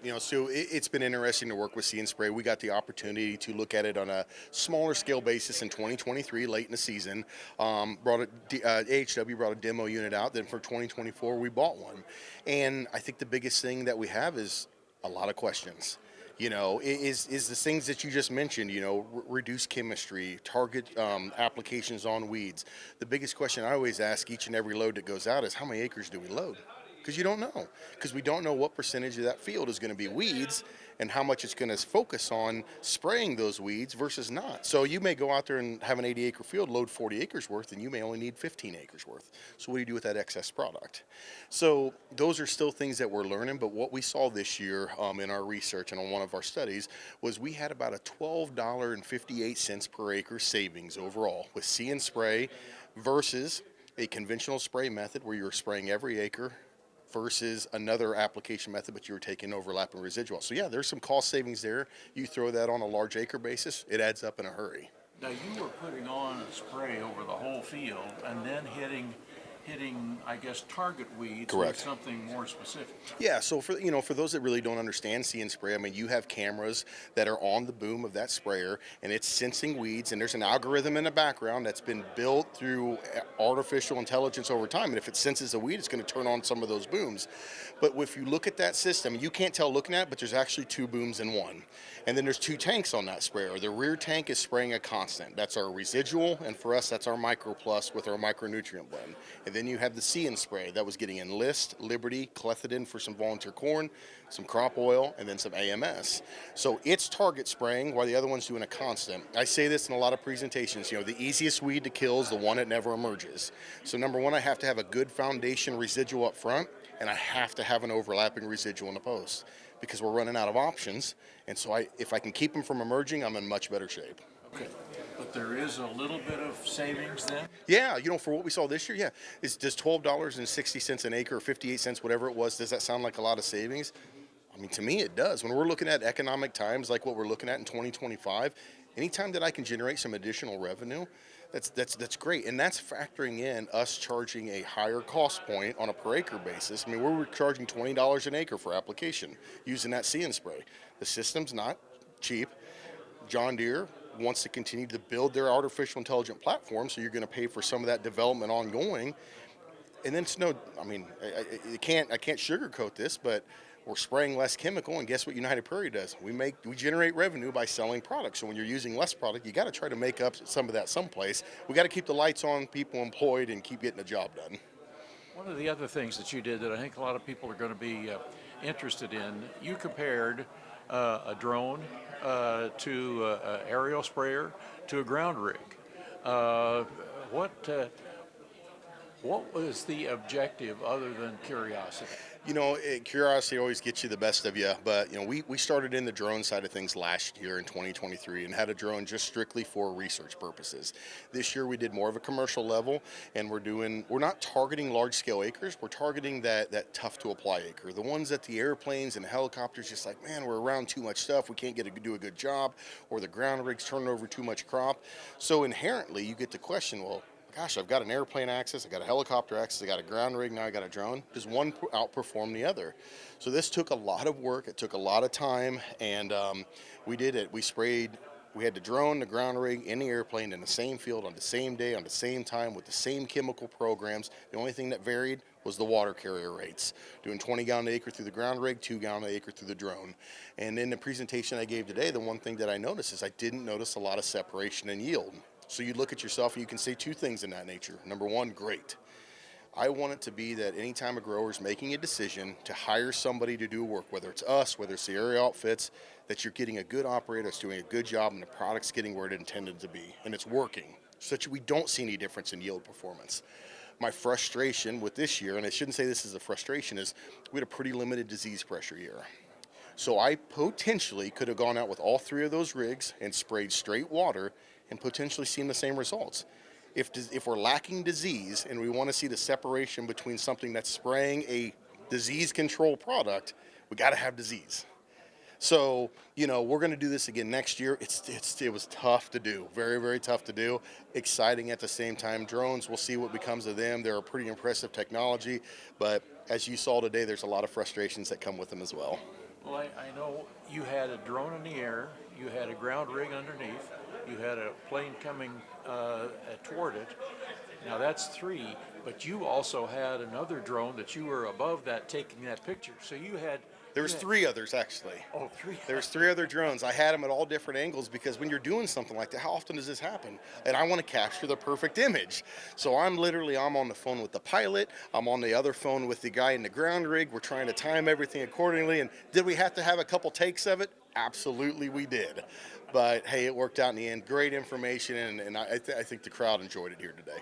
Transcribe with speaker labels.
Speaker 1: So it's been interesting to work with See and Spray. We got the opportunity to look at it on a smaller scale basis in 2023, late in the season. AHW brought a demo unit out. Then for 2024, we bought one. And I think the biggest thing that we have is a lot of questions. Is the things that you just mentioned, reduce chemistry, target applications on weeds. The biggest question I always ask each and every load that goes out is how many acres do we load? Because you don't know. Because we don't know what percentage of that field is going to be weeds and how much it's going to focus on spraying those weeds versus not. So you may go out there and have an 80-acre field, load 40 acres worth, and you may only need 15 acres worth. So what do you do with that excess product? So those are still things that we're learning, but what we saw this year in our research and on one of our studies was we had about a $12.58 per acre savings overall with See and Spray versus a conventional spray method where you're spraying every acre versus another application method, but you were taking overlapping residual. So yeah, there's some cost savings there. You throw that on a large acre basis, it adds up in a hurry.
Speaker 2: Now you were putting on a spray over the whole field and then hitting, I guess, target weeds.
Speaker 1: Correct.
Speaker 2: With something more specific.
Speaker 1: Yeah, so for those that really don't understand See and Spray, I mean, you have cameras that are on the boom of that sprayer, and it's sensing weeds, and there's an algorithm in the background that's been built through artificial intelligence over time, and if it senses a weed, it's going to turn on some of those booms. But if you look at that system, you can't tell looking at it, but there's actually two booms in one. And then there's two tanks on that sprayer. The rear tank is spraying a constant. That's our residual, and for us, that's our Micro Plus with our micronutrient blend. And then you have the See and Spray that was getting Enlist, Liberty, Clethodim for some volunteer corn, some crop oil, and then some AMS. So it's target spraying while the other one's doing a constant. I say this in a lot of presentations, the easiest weed to kill is the one that never emerges. So number one, I have to have a good foundation residual up front, and I have to have an overlapping residual in the post because we're running out of options. And so if I can keep them from emerging, I'm in much better shape.
Speaker 2: Okay, but there is a little bit of savings then?
Speaker 1: Yeah, for what we saw this year, yeah. Does $12.60 an acre or 58 cents, whatever it was, does that sound like a lot of savings? I mean, to me, it does. When we're looking at economic times like what we're looking at in 2025, anytime that I can generate some additional revenue, that's great. And that's factoring in us charging a higher cost point on a per acre basis. I mean, we're charging $20 an acre for application using that See and Spray. The system's not cheap. John Deere wants to continue to build their artificial intelligent platform, so you're going to pay for some of that development ongoing. And then I can't sugarcoat this, but we're spraying less chemical, and guess what United Prairie does? We generate revenue by selling products. So when you're using less product, you got to try to make up some of that someplace. We got to keep the lights on, people employed, and keep getting the job done.
Speaker 2: One of the other things that you did that I think a lot of people are going to be interested in, you compared a drone to an aerial sprayer to a ground rig. What was the objective other than curiosity?
Speaker 1: Curiosity always gets you the best of you, but we started in the drone side of things last year in 2023 and had a drone just strictly for research purposes. This year we did more of a commercial level, and we're not targeting large scale acres, we're targeting that tough to apply acre. The ones that the airplanes and helicopters just like, man, we're around too much stuff, we can't do a good job, or the ground rigs turning over too much crop. So inherently you get the question, well, gosh, I've got an airplane access, I got a helicopter access, I got a ground rig, now I got a drone. Does one outperform the other? So this took a lot of work, it took a lot of time, and we did it. We had the drone, the ground rig, and the airplane in the same field on the same day, on the same time, with the same chemical programs. The only thing that varied was the water carrier rates. Doing 20 gallon an acre through the ground rig, 2 gallon an acre through the drone. And in the presentation I gave today, the one thing that I noticed is I didn't notice a lot of separation in yield. So you look at yourself and you can say two things in that nature. Number one, great. I want it to be that anytime a grower is making a decision to hire somebody to do work, whether it's us, whether it's the area outfits, that you're getting a good operator that's doing a good job and the product's getting where it intended to be. And it's working, such that we don't see any difference in yield performance. My frustration with this year, and I shouldn't say this is a frustration, is we had a pretty limited disease pressure year. So I potentially could have gone out with all three of those rigs and sprayed straight water and potentially seen the same results. If we're lacking disease and we want to see the separation between something that's spraying a disease control product, we got to have disease. So, we're going to do this again next year. It was tough to do, very, very tough to do. Exciting at the same time. Drones, we'll see what becomes of them. They're a pretty impressive technology, but as you saw today, there's a lot of frustrations that come with them as well.
Speaker 2: Well, I know you had a drone in the air, you had a ground rig underneath, you had a plane coming toward it. Now that's three, but you also had another drone that you were above that taking that picture. So
Speaker 1: There's three others actually.
Speaker 2: oh, three.
Speaker 1: There's three other drones. I had them at all different angles because when you're doing something like that, how often does this happen? And I want to capture the perfect image. So I'm on the phone with the pilot. I'm on the other phone with the guy in the ground rig. We're trying to time everything accordingly. And did we have to have a couple takes of it? Absolutely, we did. But hey, it worked out in the end. Great information, and I think the crowd enjoyed it here today.